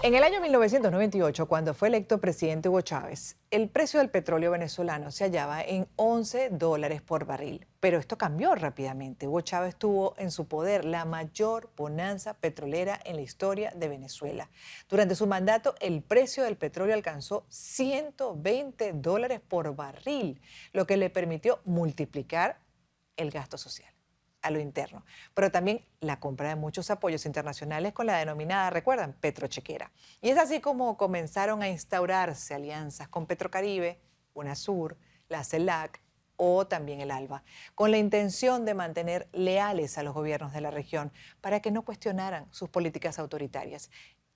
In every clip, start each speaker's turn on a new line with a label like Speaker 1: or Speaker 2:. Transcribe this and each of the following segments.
Speaker 1: En el año 1998, cuando fue electo presidente Hugo Chávez, el precio del petróleo venezolano se hallaba en $11 por barril. Pero esto cambió rápidamente. Hugo Chávez tuvo en su poder la mayor bonanza petrolera en la historia de Venezuela. Durante su mandato, el precio del petróleo alcanzó $120 por barril, lo que le permitió multiplicar el gasto social a lo interno, pero también la compra de muchos apoyos internacionales con la denominada, recuerdan, petrochequera. Y es así como comenzaron a instaurarse alianzas con Petrocaribe, UNASUR, la CELAC o también el ALBA, con la intención de mantener leales a los gobiernos de la región para que no cuestionaran sus políticas autoritarias.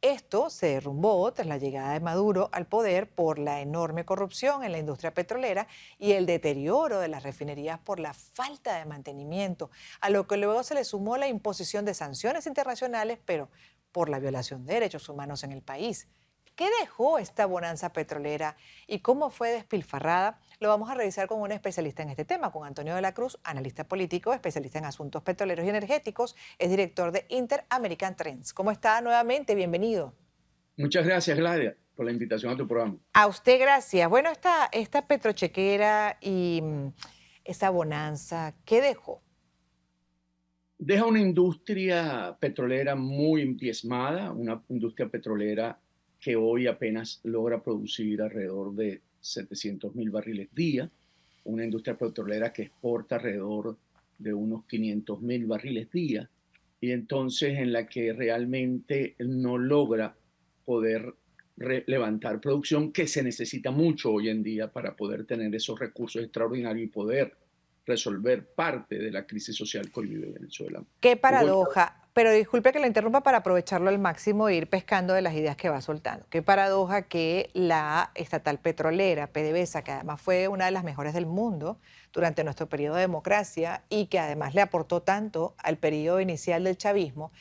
Speaker 1: Esto se derrumbó tras la llegada de Maduro al poder por la enorme corrupción en la industria petrolera y el deterioro de las refinerías por la falta de mantenimiento, a lo que luego se le sumó la imposición de sanciones internacionales, pero por la violación de derechos humanos en el país. ¿Qué dejó esta bonanza petrolera y cómo fue despilfarrada? Lo vamos a revisar con un especialista en este tema, con Antonio de la Cruz, analista político, especialista en asuntos petroleros y energéticos, es director de Inter-American Trends. ¿Cómo está nuevamente? Bienvenido.
Speaker 2: Muchas gracias, Gladia, por la invitación a tu programa.
Speaker 1: A usted gracias. Bueno, esta petrochequera y esa bonanza, ¿qué dejó?
Speaker 2: Deja una industria petrolera muy diezmada, una industria petrolera que hoy apenas logra producir alrededor de 700.000 barriles día, una industria petrolera que exporta alrededor de unos 500.000 barriles día, y entonces en la que realmente no logra poder levantar producción que se necesita mucho hoy en día para poder tener esos recursos extraordinarios y poder resolver parte de la crisis social que hoy vive Venezuela.
Speaker 1: Qué
Speaker 2: Hugo Chávez,
Speaker 1: paradoja, pero disculpe que lo interrumpa para aprovecharlo al máximo e ir pescando de las ideas que va soltando. Qué paradoja que la estatal petrolera, PDVSA, que además fue una de las mejores del mundo durante nuestro periodo de democracia y que además le aportó tanto al periodo inicial del chavismo,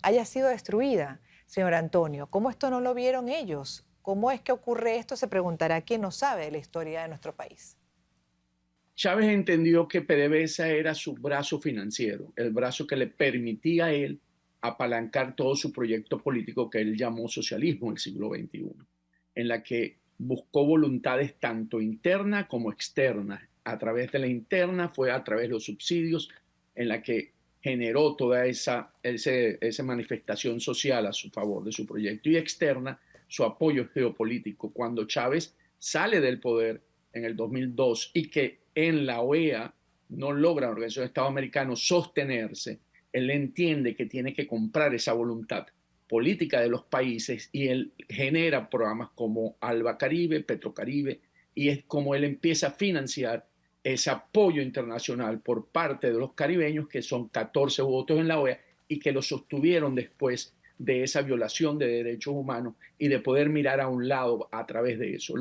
Speaker 1: haya sido destruida. Señor Antonio, ¿cómo esto no lo vieron ellos? ¿Cómo es que ocurre esto? Se preguntará quien no sabe de la historia de nuestro país.
Speaker 2: Chávez entendió que PDVSA era su brazo financiero, el brazo que le permitía a él apalancar todo su proyecto político que él llamó socialismo en el siglo XXI, en la que buscó voluntades tanto internas como externas. A través de la interna fue a través de los subsidios, en la que generó toda esa manifestación social a su favor de su proyecto, y externa su apoyo geopolítico. Cuando Chávez sale del poder en el 2002 y que en la OEA no logra la Organización de Estados Americanos sostenerse, él entiende que tiene que comprar esa voluntad política de los países y él genera programas como Alba Caribe, Petrocaribe, y es como él empieza a financiar ese apoyo internacional por parte de los caribeños, que son 14 votos en la OEA y que lo sostuvieron después de esa violación de derechos humanos y de poder mirar a un lado a través de eso.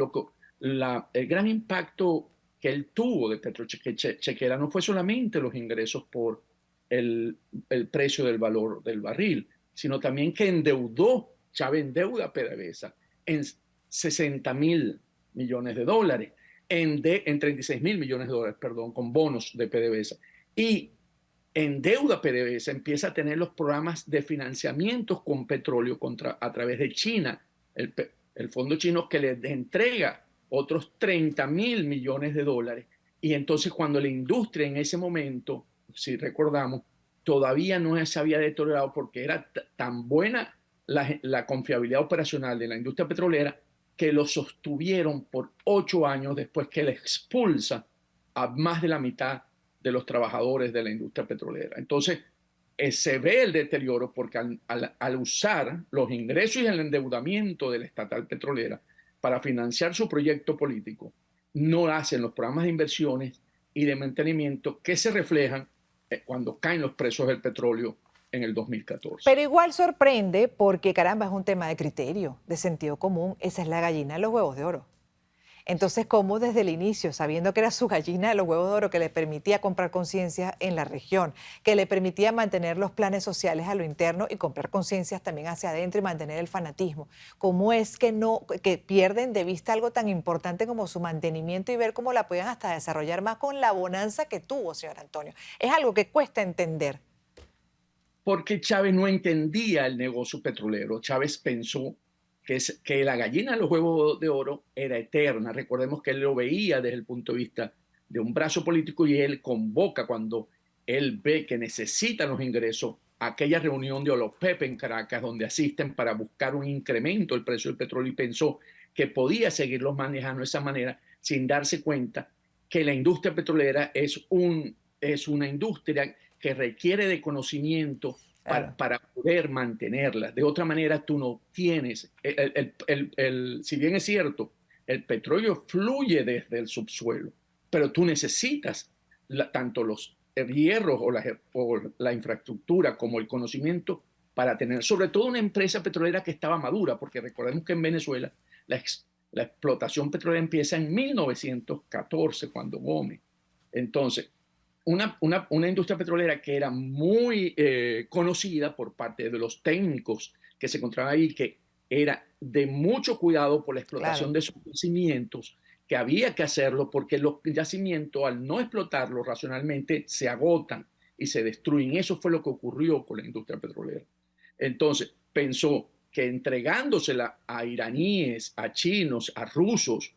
Speaker 2: El gran impacto que él tuvo de Petrochequera no fue solamente los ingresos por el precio del valor del barril, sino también que endeudó, Chávez endeuda a PDVSA en 60.000 millones de dólares, en 36.000 millones de dólares, perdón, con bonos de PDVSA. Y en deuda PDVSA empieza a tener los programas de financiamientos con petróleo a través de China, el fondo chino que les entrega otros 30.000 millones de dólares. Y entonces cuando la industria en ese momento, si recordamos, todavía no se había deteriorado porque era tan buena la confiabilidad operacional de la industria petrolera que lo sostuvieron por 8 años después que le expulsa a más de la mitad de los trabajadores de la industria petrolera. Entonces, se ve el deterioro porque al usar los ingresos y el endeudamiento de la estatal petrolera para financiar su proyecto político, no hacen los programas de inversiones y de mantenimiento que se reflejan cuando caen los precios del petróleo en el 2014.
Speaker 1: Pero igual sorprende porque, caramba, es un tema de criterio, de sentido común. Esa es la gallina de los huevos de oro. Entonces, ¿cómo desde el inicio, sabiendo que era su gallina de los huevos de oro que le permitía comprar conciencia en la región, que le permitía mantener los planes sociales a lo interno y comprar conciencias también hacia adentro y mantener el fanatismo? ¿Cómo es que pierden de vista algo tan importante como su mantenimiento y ver cómo la pueden hasta desarrollar más con la bonanza que tuvo, señor Antonio? Es algo que cuesta entender.
Speaker 2: porque Chávez no entendía el negocio petrolero. Chávez pensó que la gallina de los huevos de oro era eterna. Recordemos que él lo veía desde el punto de vista de un brazo político y él convoca cuando él ve que necesitan los ingresos a aquella reunión de OLOPEP en Caracas donde asisten para buscar un incremento del precio del petróleo y pensó que podía seguirlos manejando de esa manera sin darse cuenta que la industria petrolera es una industria que requiere de conocimiento
Speaker 1: Claro.
Speaker 2: para poder mantenerla. De otra manera, tú no tienes, si bien es cierto, el petróleo fluye desde el subsuelo, pero tú necesitas tanto los hierros o la infraestructura como el conocimiento para tener, sobre todo una empresa petrolera que estaba madura, porque recordemos que en Venezuela la explotación petrolera empieza en 1914, cuando Gómez. Entonces, una industria petrolera que era muy conocida por parte de los técnicos que se encontraban ahí, que era de mucho cuidado por la explotación
Speaker 1: Claro.
Speaker 2: de sus yacimientos, que había que hacerlo porque los yacimientos, al no explotarlos racionalmente, se agotan y se destruyen. Eso fue lo que ocurrió con la industria petrolera. Entonces, pensó que entregándosela a iraníes, a chinos, a rusos,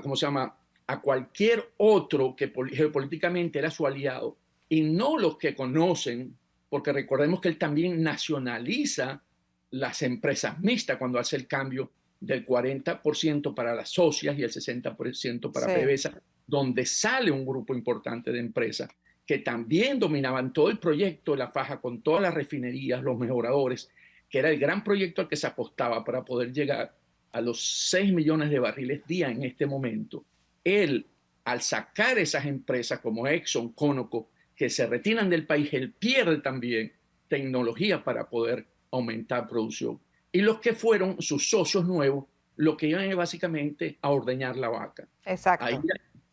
Speaker 2: ¿cómo se llama? A cualquier otro que geopolíticamente era su aliado y no los que conocen, porque recordemos que él también nacionaliza las empresas mixtas cuando hace el cambio del 40% para las socias y el 60% para
Speaker 1: Sí.
Speaker 2: PDVSA, donde sale un grupo importante de empresas que también dominaban todo el proyecto, la faja con todas las refinerías, los mejoradores, que era el gran proyecto al que se apostaba para poder llegar a los 6 millones de barriles día en este momento. Él, al sacar esas empresas como Exxon, Conoco, que se retiran del país, él pierde también tecnología para poder aumentar producción. Y los que fueron sus socios nuevos, lo que iban es básicamente a ordeñar la vaca,
Speaker 1: Exacto.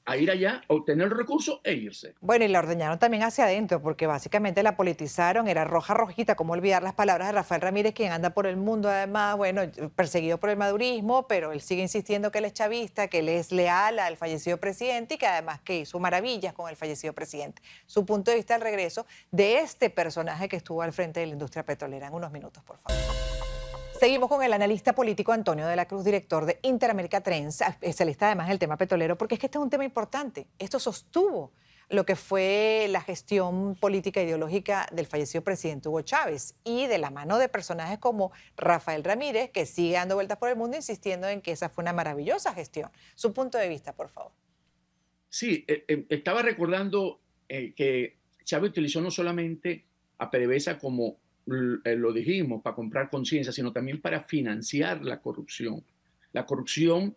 Speaker 2: a ir allá, a obtener el recurso e irse.
Speaker 1: Bueno, y la ordeñaron también hacia adentro, porque básicamente la politizaron, era roja, rojita, cómo olvidar las palabras de Rafael Ramírez, quien anda por el mundo, además, bueno, perseguido por el madurismo, pero él sigue insistiendo que él es chavista, que él es leal al fallecido presidente y que además que hizo maravillas con el fallecido presidente. Su punto de vista al regreso de este personaje que estuvo al frente de la industria petrolera. En unos minutos, por favor. Seguimos con el analista político Antonio de la Cruz, director de Interamérica Trends, especialista además del tema petrolero, porque es que este es un tema importante. Esto sostuvo lo que fue la gestión política e ideológica del fallecido presidente Hugo Chávez y de la mano de personajes como Rafael Ramírez, que sigue dando vueltas por el mundo insistiendo en que esa fue una maravillosa gestión. Su punto de vista, por favor.
Speaker 2: Sí, estaba recordando que Chávez utilizó no solamente a PDVSA como lo dijimos, para comprar conciencia, sino también para financiar la corrupción. La corrupción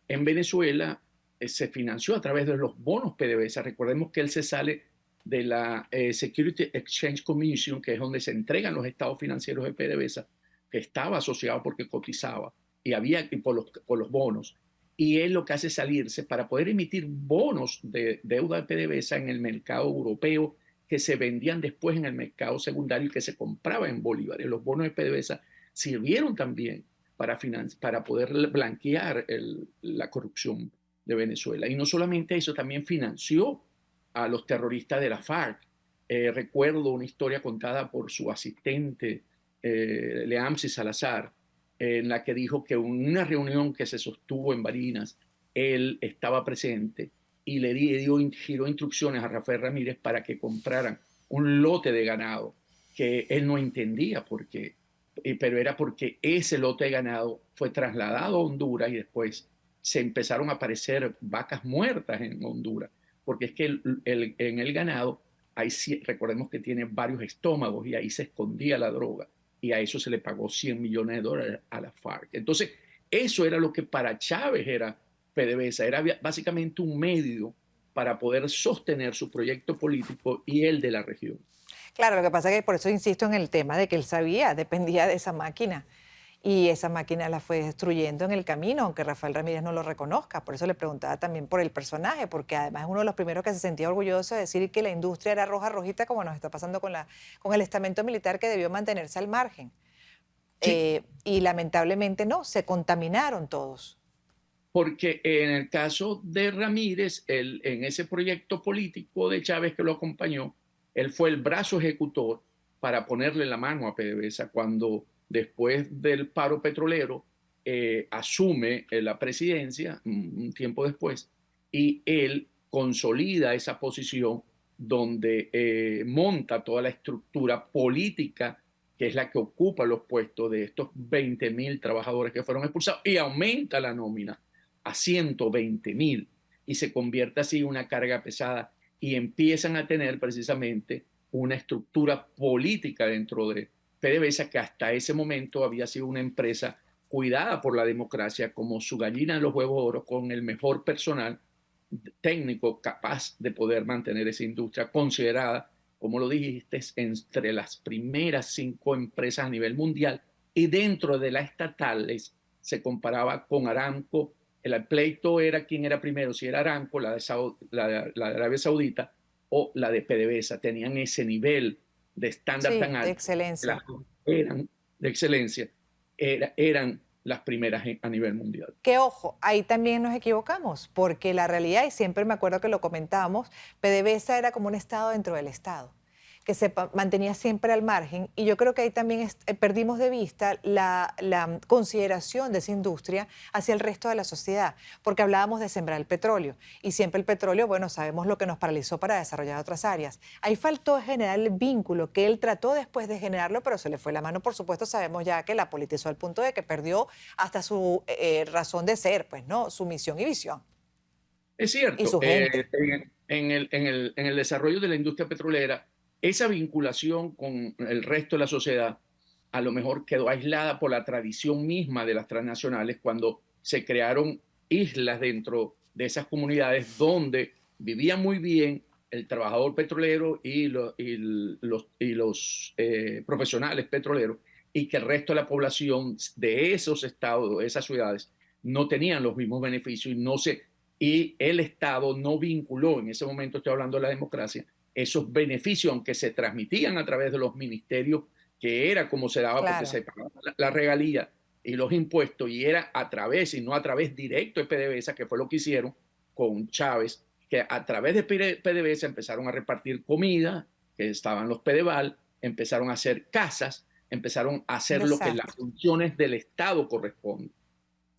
Speaker 2: en Venezuela se financió a través de los bonos PDVSA. Recordemos que él se sale de la Security Exchange Commission, que es donde se entregan los estados financieros de PDVSA, que estaba asociado porque cotizaba y había por los bonos. Y él lo que hace es salirse para poder emitir bonos de deuda de PDVSA en el mercado europeo que se vendían después en el mercado secundario y que se compraba en bolívares. Los bonos de PDVSA sirvieron también para poder blanquear la corrupción de Venezuela. Y no solamente eso, también financió a los terroristas de la FARC. Recuerdo una historia contada por su asistente, Leamsi Salazar, en la que dijo que en una reunión que se sostuvo en Barinas, él estaba presente y giró instrucciones a Rafael Ramírez para que compraran un lote de ganado que él no entendía por qué, pero era porque ese lote de ganado fue trasladado a Honduras y después se empezaron a aparecer vacas muertas en Honduras, porque es que en el ganado, recordemos que tiene varios estómagos y ahí se escondía la droga y a eso se le pagó 100 millones de dólares a la FARC. Entonces, eso era lo que para Chávez era PDVSA, era básicamente un medio para poder sostener su proyecto político y el de la región.
Speaker 1: Claro, lo que pasa es que por eso insisto en el tema de que él sabía, dependía de esa máquina. Y esa máquina la fue destruyendo en el camino, aunque Rafael Ramírez no lo reconozca. Por eso le preguntaba también por el personaje, porque además es uno de los primeros que se sentía orgulloso de decir que la industria era roja, rojita, como nos está pasando con el estamento militar que debió mantenerse al margen.
Speaker 2: Sí,
Speaker 1: Y lamentablemente no, se contaminaron todos.
Speaker 2: porque en el caso de Ramírez, en ese proyecto político de Chávez que lo acompañó, Él fue el brazo ejecutor para ponerle la mano a PDVSA cuando después del paro petrolero asume la presidencia un tiempo después y él consolida esa posición donde monta toda la estructura política que es la que ocupa los puestos de estos 20.000 trabajadores que fueron expulsados y aumenta la nómina a 120.000 y se convierte así en una carga pesada y empiezan a tener precisamente una estructura política dentro de PDVSA que hasta ese momento había sido una empresa cuidada por la democracia como su gallina de los huevos de oro con el mejor personal técnico capaz de poder mantener esa industria considerada, como lo dijiste, entre las primeras 5 empresas a nivel mundial y dentro de las estatales se comparaba con Aramco. El pleito era quién era primero, si era Aramco, la de Arabia Saudita o la de PDVSA. Tenían ese nivel de estándar tan
Speaker 1: Sí, de
Speaker 2: alto.
Speaker 1: excelencia.
Speaker 2: Eran de excelencia, eran las primeras a nivel mundial.
Speaker 1: Que ojo, ahí también nos equivocamos, porque la realidad, y siempre me acuerdo que lo comentábamos, PDVSA era como un estado dentro del estado, que se mantenía siempre al margen, y yo creo que ahí también perdimos de vista la consideración de esa industria hacia el resto de la sociedad, porque hablábamos de sembrar el petróleo, y siempre el petróleo, bueno, sabemos lo que nos paralizó para desarrollar otras áreas. Ahí faltó generar el vínculo que él trató después de generarlo, pero se le fue la mano, por supuesto, sabemos ya que la politizó al punto de que perdió hasta su razón de ser, pues, ¿no? Su misión y visión,
Speaker 2: Es
Speaker 1: y
Speaker 2: cierto,
Speaker 1: su gente.
Speaker 2: en el desarrollo de la industria petrolera, esa vinculación con el resto de la sociedad a lo mejor quedó aislada por la tradición misma de las transnacionales cuando se crearon islas dentro de esas comunidades donde vivía muy bien el trabajador petrolero y los profesionales petroleros y que el resto de la población de esos estados, de esas ciudades, no tenían los mismos beneficios y el Estado no vinculó, en ese momento estoy hablando de la democracia, esos beneficios, aunque se transmitían a través de los ministerios, que era como se daba porque
Speaker 1: Claro.
Speaker 2: se pagaba la regalía y los impuestos, y era a través, y no a través directo de PDVSA, que fue lo que hicieron con Chávez, que a través de PDVSA empezaron a repartir comida, que estaban los Pedeval, empezaron a hacer casas, empezaron a
Speaker 1: Un
Speaker 2: hacer lo que las
Speaker 1: desastre.
Speaker 2: funciones del Estado corresponden.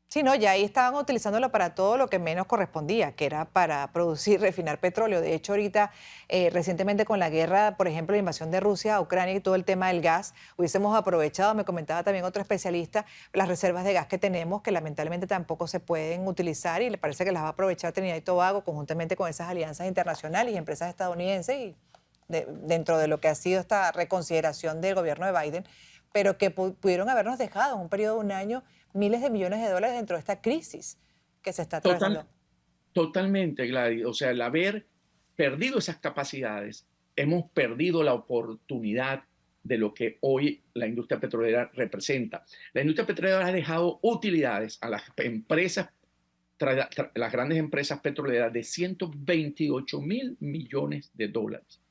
Speaker 1: Sí, no, ya ahí estaban utilizándolo para todo lo que menos correspondía, que era para producir, refinar petróleo. De hecho, ahorita, recientemente con la guerra, por ejemplo, la invasión de Rusia a Ucrania y todo el tema del gas, hubiésemos aprovechado, me comentaba también otro especialista, las reservas de gas que tenemos, que lamentablemente tampoco se pueden utilizar y le parece que las va a aprovechar Trinidad y Tobago conjuntamente con esas alianzas internacionales y empresas estadounidenses y dentro de lo que ha sido esta reconsideración del gobierno de Biden, pero que pudieron habernos dejado en un periodo de un año miles de millones de dólares dentro de esta crisis que se está
Speaker 2: Total,
Speaker 1: atravesando.
Speaker 2: Totalmente, Gladys. O sea, el haber perdido esas capacidades, hemos perdido la oportunidad de lo que hoy la industria petrolera representa. La industria petrolera ha dejado utilidades a las empresas, las grandes empresas petroleras de 128.000 millones de dólares.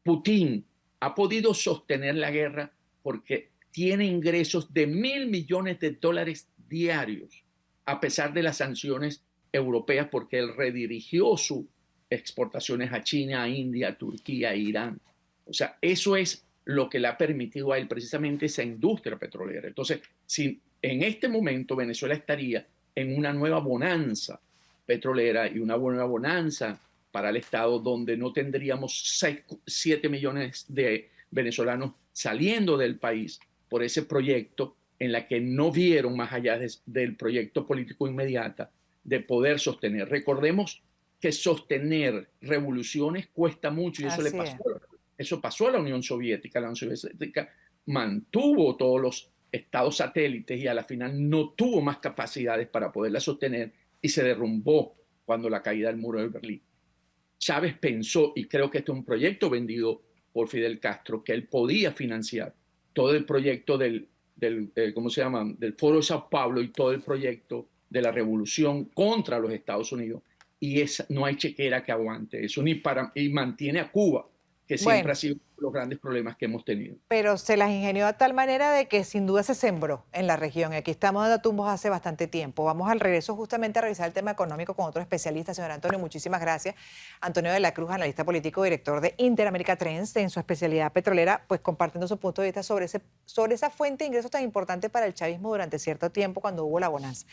Speaker 2: Putin ha podido sostener la guerra porque tiene ingresos de 1.000 millones de dólares diarios, a pesar de las sanciones europeas, porque él redirigió sus exportaciones a China, a India, a Turquía, a Irán. O sea, eso es lo que le ha permitido a él precisamente esa industria petrolera. Entonces, si en este momento Venezuela estaría en una nueva bonanza petrolera y una nueva bonanza para el Estado, donde no tendríamos 7 millones de venezolanos saliendo del país por ese proyecto en la que no vieron más allá del proyecto político inmediato de poder sostener. Recordemos que sostener revoluciones cuesta mucho y
Speaker 1: Así es.
Speaker 2: eso pasó a la Unión Soviética. La Unión Soviética mantuvo todos los estados satélites y a la final no tuvo más capacidades para poderla sostener y se derrumbó cuando la caída del muro de Berlín. Chávez pensó, y creo que este es un proyecto vendido por Fidel Castro, que él podía financiar todo el proyecto ¿cómo se llama?, del Foro de Sao Paulo y todo el proyecto de la revolución contra los Estados Unidos. Y no hay chequera que aguante eso, y mantiene a Cuba que siempre ha
Speaker 1: Bueno,
Speaker 2: sido los grandes problemas que hemos tenido.
Speaker 1: pero se las ingenió de tal manera de que sin duda se sembró en la región. Aquí estamos dando tumbos hace bastante tiempo. Vamos al regreso justamente a revisar el tema económico con otro especialista. Señor Antonio, muchísimas gracias. Antonio de la Cruz, analista político, director de Interamérica Trends, en su especialidad petrolera, pues compartiendo su punto de vista sobre esa fuente de ingresos tan importante para el chavismo durante cierto tiempo cuando hubo la bonanza.